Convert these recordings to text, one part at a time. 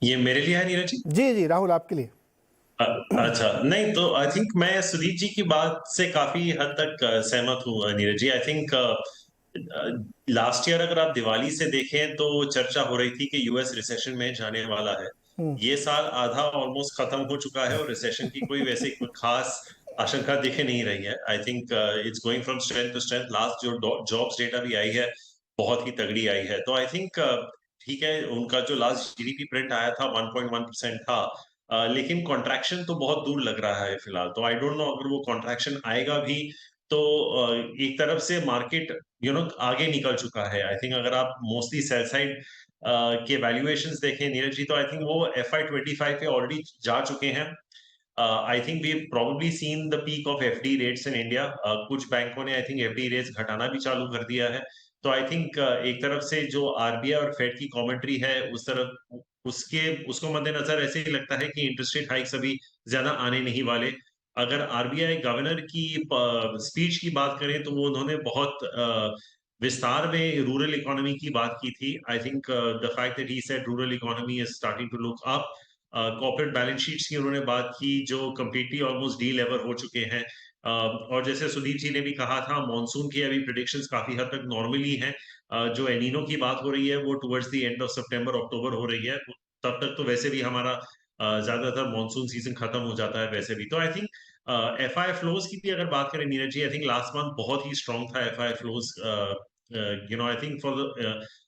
ये मेरे लिए है नीरज जी। जी, जी, राहुल आपके लिए। अच्छा, नहीं तो आई थिंक मैं सुदीप जी की बात से काफी हद तक सहमत हूँ Neeraj ji. I think last year अगर आप दिवाली से देखें तो चर्चा हो रही थी कि यूएस रिसेशन में जाने वाला है। हुँ, ये साल आधा ऑलमोस्ट खत्म हो चुका है और रिसेशन की कोई वैसे कोई खास आशंका दिखे नहीं रही है। I think it's going from strength to strength. Last जो जॉब्स डेटा भी आई है बहुत ही तगड़ी आई है। तो आई थिंक ठीक है, उनका जो लास्ट जीडीपी प्रिंट आया था 1.1% था। लेकिन कॉन्ट्रैक्शन तो बहुत दूर लग रहा है फिलहाल। तो आई डोंट नो अगर वो कॉन्ट्रैक्शन आएगा भी तो एक तरफ से मार्केट आगे निकल चुका है। आई थिंक अगर आप मोस्टली सेल साइड के वैल्यूएशंस देखें नीरज जी, तो आई थिंक वो FY 25 पे ऑलरेडी जा चुके हैं। I think we probably seen the peak of FD rates in India. कुछ बैंकों ने आई थिंक एफडी रेट्स घटाना भी चालू कर दिया है। तो आई थिंक एक तरफ से जो आरबीआई और फेड की कमेंट्री है उस तरफ उसके उसको मद्देनजर ऐसे ही लगता है कि इंटरेस्ट रेट हाइक्स अभी ज्यादा आने नहीं वाले। अगर आरबीआई गवर्नर की स्पीच की बात करें तो वो उन्होंने बहुत विस्तार में रूरल इकोनॉमी की बात की थी। I think the fact that he said rural economy is starting to look up. Corporate balance sheets की उन्होंने बात की जो कंप्लीटली ऑलमोस्ट डी लेवर हो चुके हैं। और जैसे सुदीप जी ने भी कहा था, मानसून की अभी प्रिडिक्शंस काफी हद तक नॉर्मली हैं। जो एलिनो की बात हो रही है वो टुवर्ड्स द एंड ऑफ सितंबर अक्टूबर हो रही है। तब तक तो वैसे भी हमारा ज्यादातर मानसून सीजन खत्म हो जाता है वैसे भी। तो आई थिंक एफआई फ्लोज की भी अगर बात करें Neeraj ji, I think last month बहुत ही स्ट्रांग था FI flows. I think for the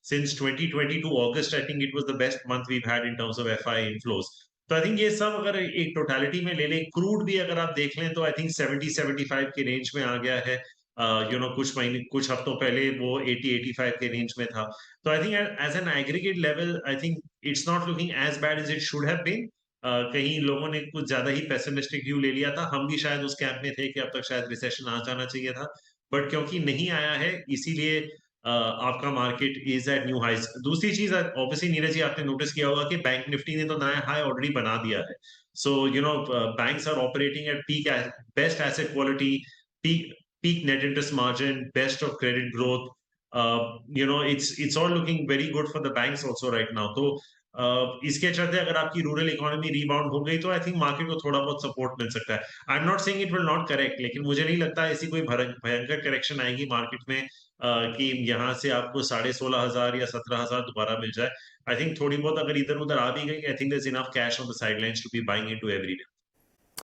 since 2022 August, I think it was the best month we've had in terms of FI inflows. तो I think ये सब अगर एक टोटालिटी में ले लें, क्रूड भी अगर आप देख लें तो आई थिंक 70-75 के रेंज में आ गया है। कुछ महीने कुछ हफ्तों पहले वो 80-85 के रेंज में था। तो I think as an aggregate level I think it's not looking as bad as it should have been. कहीं लोगों ने कुछ ज्यादा ही पेसिमिस्टिक व्यू ले लिया था। हम भी शायद उस कैंप में थे कि अब तक शायद रिसेशन आ जाना चाहिए था, बट क्योंकि नहीं आया है इसीलिए आपका market is at new highs. दूसरी चीज ऑब्वियसली नीरज जी आपने नोटिस किया होगा कि बैंक निफ्टी ने तो नया हाई ऑलरेडी बना दिया है। So banks are operating at peak best asset quality, peak peak net interest margin, best of credit growth. It's all looking very good for the banks also right now. तो इसके चलते अगर आपकी rural economy rebound हो गई तो I think market को थोड़ा बहुत सपोर्ट मिल सकता है। I am not saying it will not correct, लेकिन मुझे नहीं लगता ऐसी कोई भयंकर करेक्शन आएगी मार्केट में कि यहाँ से आपको 16,500 या 17,000 दोबारा मिल जाए। आई थिंक थोड़ी बहुत अगर इधर उधर आ भी गई, I think there is enough cash on the sidelines to be buying into every day.